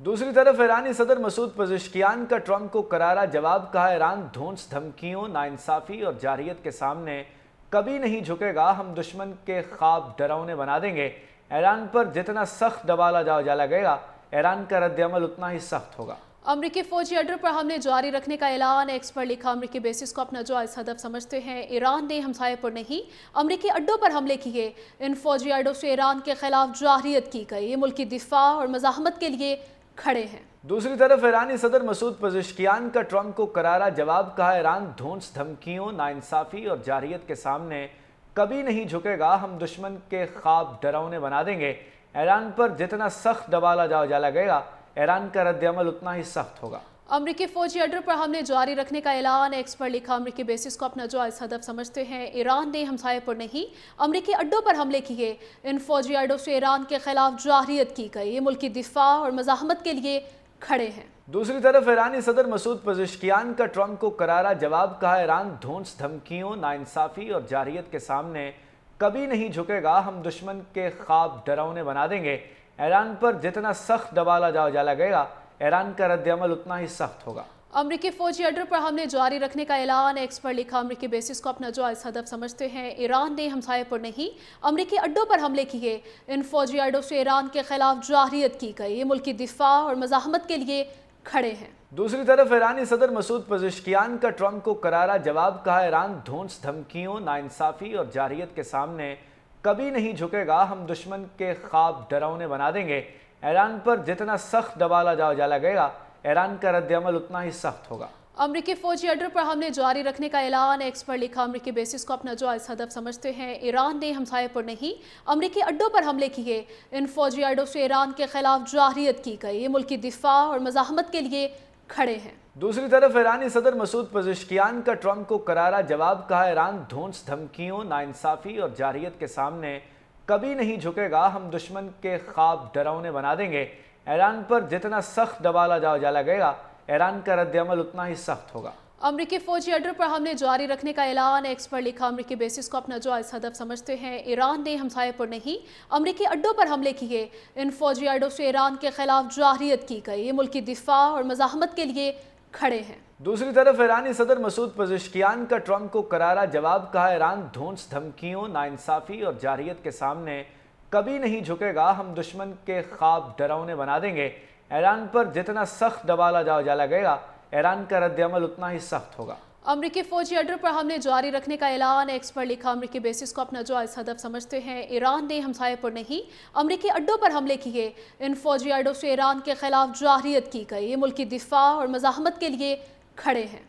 दूसरी तरफ ईरानी सदर मसूद पज़ेश्कियान का ट्रंप को करारा जवाब, कहा ईरान धौंस धमकियों, नाइंसाफी और जारहियत के सामने कभी नहीं झुकेगा, हम दुश्मन के ख्वाब डरावने बना देंगे। ईरान पर जितना सख्त दबाव लगेगा, ईरान का रद्द-ए-अमल उतना ही सख्त होगा। अमरीकी फौजी अड्डों पर हमले जारी रखने का ऐलान। एक्स पर लिखा, अमरीकी बेसिस को अपना जायज़ हदफ समझते हैं। ईरान ने हमसाये पर नहीं, अमरीकी अड्डों पर हमले किए। इन फौजी अड्डों से ईरान के खिलाफ जारहियत की गई। ये मुल्की दिफा और मज़ाहमत के लिए खड़े हैं। दूसरी तरफ ईरानी सदर मसूद पज़ेश्कियान का ट्रंप को करारा जवाब, कहा ईरान धौंस धमकियों, नाइंसाफी और जारहियत के सामने कभी नहीं झुकेगा, हम दुश्मन के ख्वाब डरावने बना देंगे। ईरान पर जितना सख्त दबाव लगेगा, ईरान का रद्द-ए-अमल उतना ही सख्त होगा। अमरीकी फौजी अड्डों पर हमले जारी रखने का ऐलान। एक्स पर लिखा, अमरीकी बेसिस को अपना जायज़ हदफ समझते हैं। ईरान ने हमसाये पर नहीं, अमरीकी अड्डों पर हमले किए। इन फौजी अड्डों से ईरान के खिलाफ जारहियत की गई। ये मुल्की दिफा और मज़ाहमत के लिए खड़े हैं। दूसरी तरफ ईरानी सदर मसूद पज़ेश्कियान का ट्रंप को करारा जवाब, कहा ईरान धौंस धमकियों, नाइंसाफी और जारहियत के सामने कभी नहीं झुकेगा, हम दुश्मन के ख्वाब डरावने बना देंगे। ईरान पर जितना सख्त दबाव लगेगा, ईरान का रद्द-ए-अमल उतना ही सख्त होगा। अमरीकी फौजी अड्डों पर हमले जारी रखने का ऐलान। एक्स पर लिखा, अमरीकी बेसिस को अपना जायज़ हदफ समझते हैं। ईरान ने हमसाये पर नहीं, अमरीकी अड्डों पर हमले किए। इन फौजी अड्डों से ईरान के खिलाफ जारहियत की गई। ये मुल्की दिफा और मज़ाहमत के लिए खड़े हैं। दूसरी तरफ ईरानी सदर मसूद पज़ेश्कियान का ट्रंप को करारा जवाब, कहा ईरान धौंस धमकियों, नाइंसाफी और जारहियत के सामने कभी नहीं झुकेगा, हम दुश्मन के ख्वाब डरावने बना देंगे। ईरान पर जितना सख्त दबाव लगेगा, ईरान का रद्द-ए-अमल उतना ही सख्त होगा। अमरीकी फौजी अड्डों पर हमले जारी रखने का ऐलान। एक्स पर लिखा, अमरीकी बेसिस को अपना जायज़ हदफ समझते हैं। ईरान ने हमसाये पर नहीं, अमरीकी अड्डों पर हमले किए। इन फौजी अड्डों से ईरान के खिलाफ जारहियत की गई। ये मुल्की दिफा और मज़ाहमत के लिए खड़े हैं। दूसरी तरफ ईरानी सदर मसूद पज़ेश्कियान का ट्रंप को करारा जवाब, कहा ईरान धौंस धमकियों, नाइंसाफी और जारहियत के सामने कभी नहीं झुकेगा, हम दुश्मन के ख्वाब डरावने बना देंगे। ईरान पर जितना सख्त दबाव लगेगा, ईरान का रद्द-ए-अमल उतना ही सख्त होगा। अमरीकी फौजी अड्डों पर हमले जारी रखने का ऐलान। एक्स पर लिखा, अमरीकी बेसिस को अपना जायज़ हदफ समझते हैं। ईरान ने हमसाये पर नहीं, अमरीकी अड्डों पर हमले किए। इन फौजी अड्डों से ईरान के खिलाफ जारहियत की गई। ये मुल्की दिफा और मज़ाहमत के लिए खड़े हैं। दूसरी तरफ ईरानी सदर मसूद पज़ेश्कियान का ट्रंप को करारा जवाब, कहा ईरान धौंस धमकियों, नाइंसाफी और जारहियत के सामने कभी नहीं झुकेगा, हम दुश्मन के ख्वाब डरावने बना देंगे। ईरान पर जितना सख्त दबाव लगेगा, ईरान का रद्द-ए-अमल उतना ही सख्त होगा। अमरीकी फौजी अड्डों पर हमले जारी रखने का ऐलान। एक्स पर लिखा, अमरीकी बेसिस को अपना जायज़ हदफ समझते हैं। ईरान ने हमसाये पर नहीं, अमरीकी अड्डों पर हमले किए। इन फौजी अड्डों से ईरान के खिलाफ जारहियत की गई। ये मुल्की दिफा और मज़ाहमत के लिए खड़े हैं।